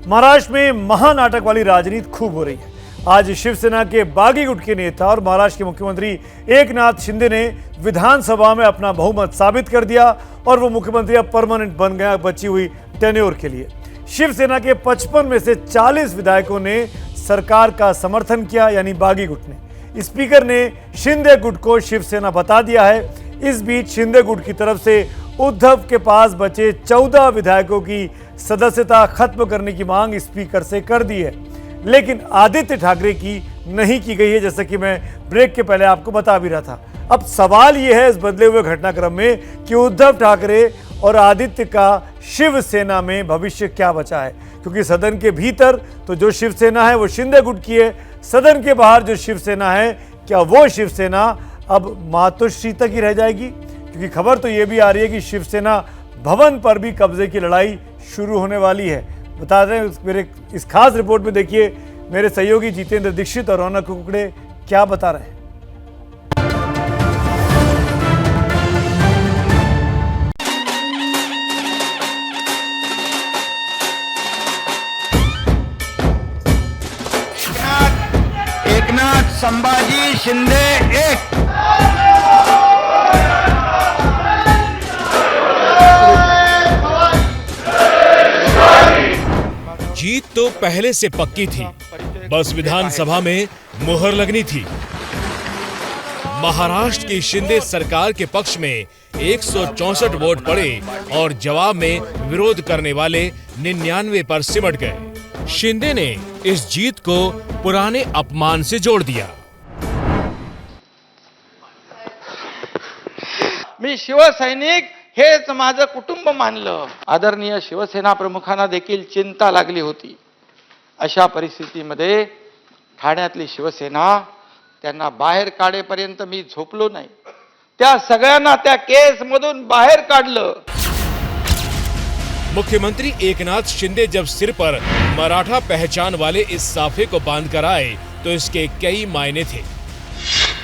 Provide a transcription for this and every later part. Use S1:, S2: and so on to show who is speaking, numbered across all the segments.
S1: महाराष्ट्र में महानाटक वाली राजनीति खूब हो रही है। आज शिवसेना के बागी गुट के नेता और महाराष्ट्र के मुख्यमंत्री एकनाथ शिंदे ने विधानसभा में अपना बहुमत साबित कर दिया और वो मुख्यमंत्री अब परमानेंट बन गया बची हुई टेन्योर के लिए। शिवसेना के 55 में से 40 विधायकों ने सरकार का समर्थन किया, यानी बागी गुट ने। स्पीकर ने शिंदे गुट को शिवसेना बता दिया है। इस बीच शिंदे गुट की तरफ से उद्धव के पास बचे 14 विधायकों की सदस्यता खत्म करने की मांग स्पीकर से कर दी है, लेकिन आदित्य ठाकरे की नहीं की गई है, जैसा कि मैं ब्रेक के पहले आपको बता भी रहा था। अब सवाल यह है इस बदले हुए घटनाक्रम में कि उद्धव ठाकरे और आदित्य का शिवसेना में भविष्य क्या बचा है, क्योंकि सदन के भीतर तो जो शिवसेना है वो शिंदे गुट की है, सदन के बाहर जो शिवसेना है क्या वो शिवसेना अब मातोश्री तक ही रह जाएगी? क्योंकि खबर तो ये भी आ रही है कि शिवसेना भवन पर भी कब्जे की लड़ाई शुरू होने वाली है। बता रहे हैं मेरे इस खास रिपोर्ट में, देखिए मेरे सहयोगी जितेंद्र दीक्षित और रौनक कुकड़े क्या बता रहे हैं।
S2: एकनाथ संभाजी शिंदे एक।
S3: जीत तो पहले से पक्की थी, बस विधानसभा में मुहर लगनी थी। महाराष्ट्र की शिंदे सरकार के पक्ष में 164 वोट पड़े और जवाब में विरोध करने वाले 99 पर सिमट गए। शिंदे ने इस जीत को पुराने अपमान से जोड़ दिया।
S2: मी शिवसैनिक हेच माझं कुटुंब मानलं। आदरणीय शिवसेना प्रमुखांना देखील चिंता लागली होती। अशा परिस्थितीमध्ये ठाण्यातली शिवसेना त्यांना बाहेर काढेपर्यंत मी झोपलो नाही। त्या सगळ्यांना त्या केस मधून बाहेर काढलं।
S3: मुख्यमंत्री एकनाथ शिंदे जब सिर पर मराठा पहचान वाले इस साफे को बांध कर आए तो इसके कई मायने थे।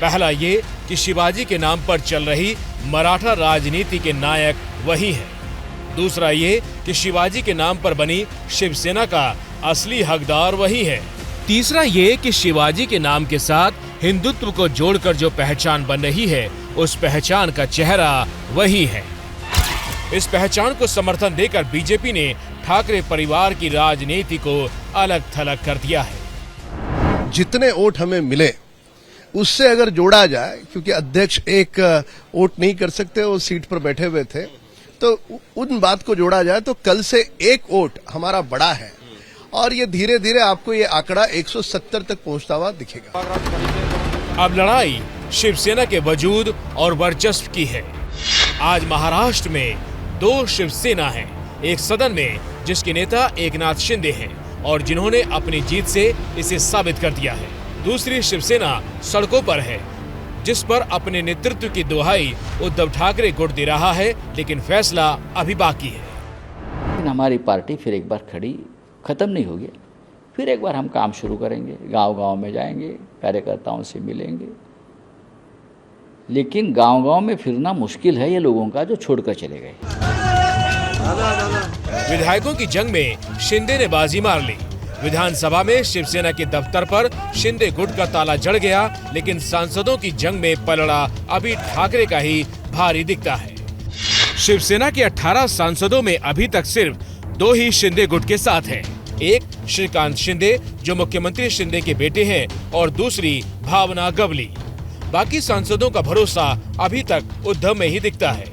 S3: पहला ये कि शिवाजी के नाम पर चल रही मराठा राजनीति के नायक वही हैं। दूसरा ये कि शिवाजी के नाम पर बनी शिवसेना का असली हकदार वही है। तीसरा ये कि शिवाजी के नाम के साथ हिंदुत्व को जोड़कर जो पहचान बन रही है उस पहचान का चेहरा वही है। इस पहचान को समर्थन देकर बीजेपी ने ठाकरे परिवार की राजनीति को अलग थलग कर दिया है।
S4: जितने वोट हमें मिले उससे अगर जोड़ा जाए, क्योंकि अध्यक्ष एक वोट नहीं कर सकते, वो सीट पर बैठे हुए थे, तो उन बात को जोड़ा जाए तो कल से एक वोट हमारा बड़ा है और ये धीरे धीरे आपको ये आंकड़ा 170 तक पहुंचता हुआ दिखेगा।
S3: अब लड़ाई शिवसेना के वजूद और वर्चस्व की है। आज महाराष्ट्र में 2 शिवसेना हैं, एक सदन में जिसके नेता एकनाथ शिंदे हैं और जिन्होंने अपनी जीत से इसे साबित कर दिया है। दूसरी शिवसेना सड़कों पर है, जिस पर अपने नेतृत्व की दुहाई उद्धव ठाकरे गुट दे रहा है, लेकिन फैसला अभी बाकी है।
S5: हमारी पार्टी फिर एक बार खड़ी खत्म नहीं होगी। फिर एक बार हम काम शुरू करेंगे, गांव-गांव में जाएंगे, कार्यकर्ताओं से मिलेंगे। लेकिन गांव-गांव में फिरना मुश्किल है ये लोगों का जो छोड़कर चले गए।
S3: विधायकों की जंग में शिंदे ने बाजी मार ली। विधानसभा में शिवसेना के दफ्तर पर शिंदे गुट का ताला जड़ गया, लेकिन सांसदों की जंग में पलड़ा अभी ठाकरे का ही भारी दिखता है। शिवसेना के 18 सांसदों में अभी तक सिर्फ 2 ही शिंदे गुट के साथ हैं। एक श्रीकांत शिंदे जो मुख्यमंत्री शिंदे के बेटे हैं और दूसरी भावना गवली। बाकी सांसदों का भरोसा अभी तक उद्धव में ही दिखता है।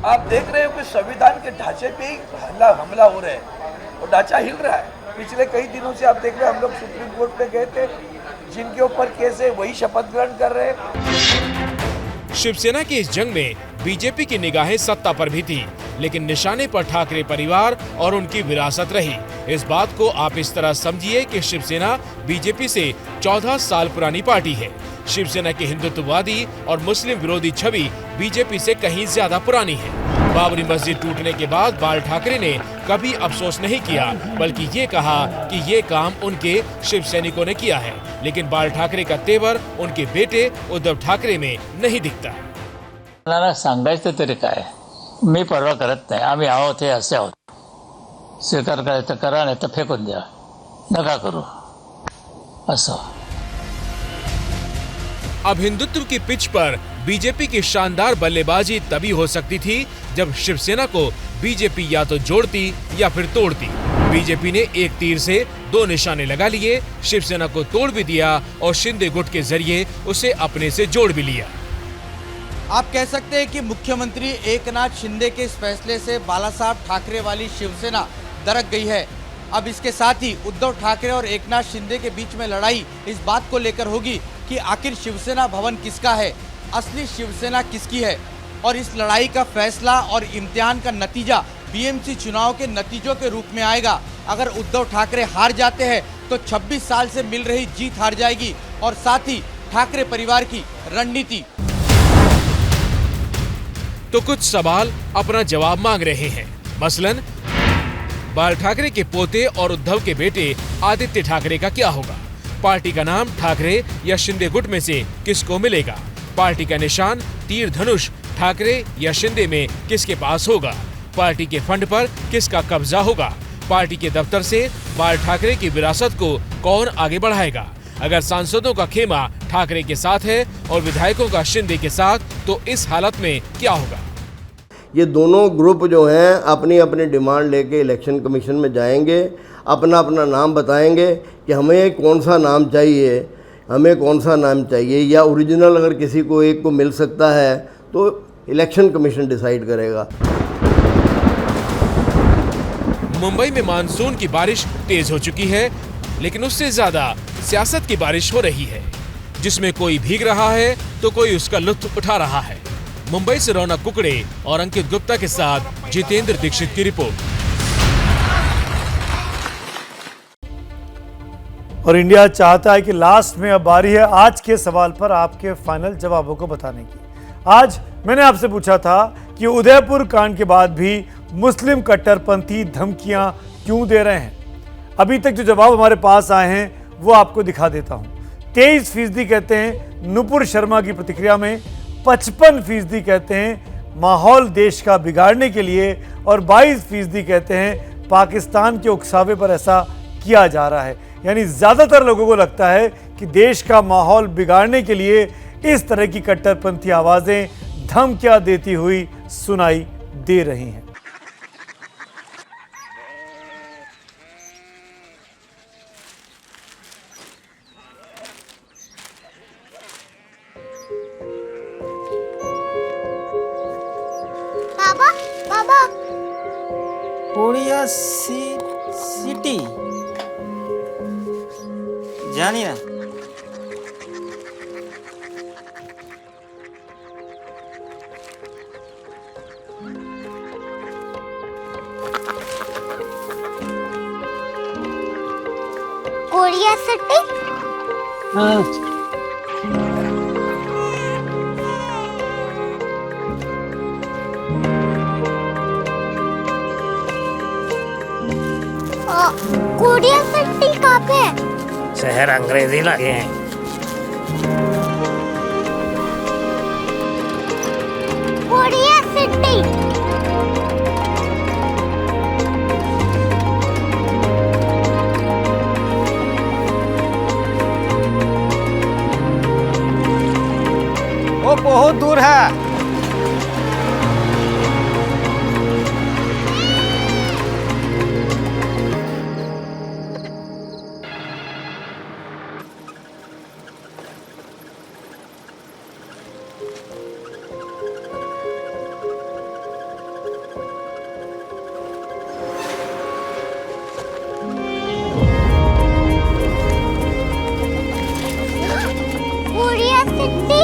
S6: आप देख रहे हो कि संविधान के ढांचे पे ही हमला हो रहा है और ढांचा हिल रहा है। पिछले कई दिनों से आप देख रहे हैं, हम लोग सुप्रीम कोर्ट पे गए थे, जिनके ऊपर केस है वही शपथ ग्रहण कर रहे हैं।
S3: शिवसेना की इस जंग में बीजेपी की निगाहें सत्ता पर भी थी, लेकिन निशाने पर ठाकरे परिवार और उनकी विरासत रही। इस बात को आप इस तरह समझिए कि शिवसेना बीजेपी से 14 साल पुरानी पार्टी है। शिवसेना की हिंदुत्ववादी और मुस्लिम विरोधी छवि बीजेपी से कहीं ज्यादा पुरानी है। बाबरी मस्जिद टूटने के बाद बाल ठाकरे ने कभी अफसोस नहीं किया, बल्कि ये कहा कि ये काम उनके शिव सैनिकों ने किया है। लेकिन बाल ठाकरे का तेवर उनके बेटे उद्धव ठाकरे में नहीं दिखता।
S5: सांगायचं तरी काय, मी परवा करत नाही, आम्ही आहोत हे असे आहोत।
S7: स्वीकार करायचं करा, नाही तर फेकून द्या, नका करू असं.
S3: अब हिंदुत्व की पिच पर बीजेपी की शानदार बल्लेबाजी तभी हो सकती थी जब शिवसेना को बीजेपी या तो जोड़ती या फिर तोड़ती. बीजेपी ने एक तीर से दो निशाने लगा लिए, शिवसेना को तोड़ भी दिया और शिंदे गुट के जरिए उसे अपने से जोड़ भी लिया.
S8: आप कह सकते हैं कि मुख्यमंत्री एकनाथ शिंदे के इस फैसले से बालासाहब ठाकरे वाली शिवसेना दरक गई है. अब इसके साथ ही उद्धव ठाकरे और एकनाथ शिंदे के बीच में लड़ाई इस बात को लेकर होगी कि आखिर शिवसेना भवन किसका है, असली शिवसेना किसकी है. और इस लड़ाई का फैसला और इम्तिहान का नतीजा बीएमसी चुनाव के नतीजों के रूप में आएगा. अगर उद्धव ठाकरे हार जाते हैं तो 26 साल से मिल रही जीत हार जाएगी और साथ ही ठाकरे परिवार की रणनीति.
S3: तो कुछ सवाल अपना जवाब मांग रहे हैं. मसलन बाल ठाकरे के पोते और उद्धव के बेटे आदित्य ठाकरे का क्या होगा? पार्टी का नाम ठाकरे या शिंदे गुट में से किसको मिलेगा? पार्टी का निशान तीर धनुष ठाकरे या शिंदे में किसके पास होगा? पार्टी के फंड पर किसका कब्जा होगा? पार्टी के दफ्तर से बाल ठाकरे की विरासत को कौन आगे बढ़ाएगा? अगर सांसदों का खेमा ठाकरे के साथ है और विधायकों का शिंदे के साथ, तो इस हालत में क्या होगा?
S9: ये दोनों ग्रुप जो हैं अपनी अपनी डिमांड लेके इलेक्शन कमीशन में जाएंगे, अपना अपना नाम बताएंगे कि हमें कौन सा नाम चाहिए, हमें कौन सा नाम चाहिए, या ओरिजिनल अगर किसी को एक को मिल सकता है तो इलेक्शन कमीशन डिसाइड करेगा.
S3: मुंबई में मानसून की बारिश तेज हो चुकी है, लेकिन उससे ज्यादा सियासत की बारिश हो रही है, जिसमें कोई भीग रहा है तो कोई उसका लुत्फ उठा रहा है. मुंबई से रौनक कुकड़े और अंकित गुप्ता के साथ जितेंद्र दीक्षित की रिपोर्ट.
S1: और इंडिया चाहता है कि लास्ट में अब बारी है आज के सवाल पर आपके फाइनल जवाबों को बताने की. आज मैंने आपसे पूछा था कि उदयपुर कांड के बाद भी मुस्लिम कट्टरपंथी धमकियां क्यों दे रहे हैं. अभी तक जो जवाब हमारे पास आए हैं वो आपको दिखा देता हूं. 23% कहते हैं नुपुर शर्मा की प्रतिक्रिया में, 55% कहते हैं माहौल देश का बिगाड़ने के लिए, और 22% कहते हैं पाकिस्तान के उकसावे पर ऐसा किया जा रहा है. यानी ज्यादातर लोगों को लगता है कि देश का माहौल बिगाड़ने के लिए इस तरह की कट्टरपंथी आवाजें धमकियां देती हुई सुनाई दे रही हैं.
S10: बाबा बाबा
S11: कोरिया सिटी जानिए ना.
S10: Korea city.
S11: हाँ.
S10: कोरिया सिटी कहाँ पे है?
S11: शहर अंग्रेजी लगे हैं.
S10: Korea city.
S11: वो बहुत दूर है.
S10: Korea city.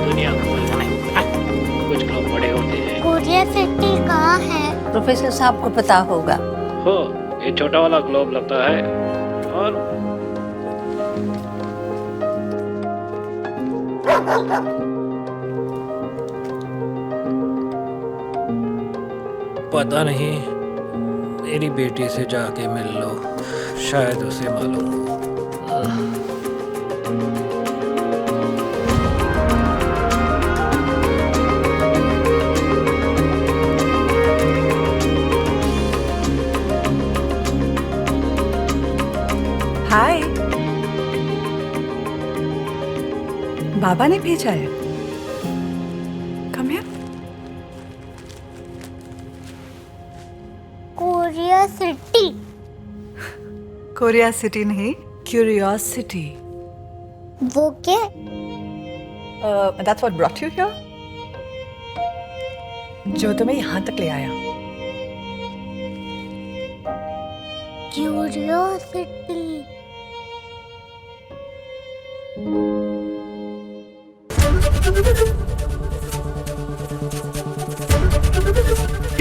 S7: दुनिया को कुछ लोग बड़े होते हैं.
S10: कोरिया सिटी कहाँ है?
S12: प्रोफेसर साहब को पता होगा.
S7: हो, ये छोटा वाला ग्लोब लगता है और
S11: पता नहीं, मेरी बेटी से जाके मिल लो, शायद उसे मालूम हो.
S12: पापा ने भेजा है। Come here.
S10: Korea city.
S12: Korea city नहीं, क्यूरियोसिटी।
S10: वो क्या?
S12: That's what brought you here? जो तुम्हें यहाँ तक ले आया।
S10: क्यूरियोसिटी।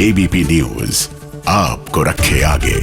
S13: एबीपी न्यूज आपको रखे आगे।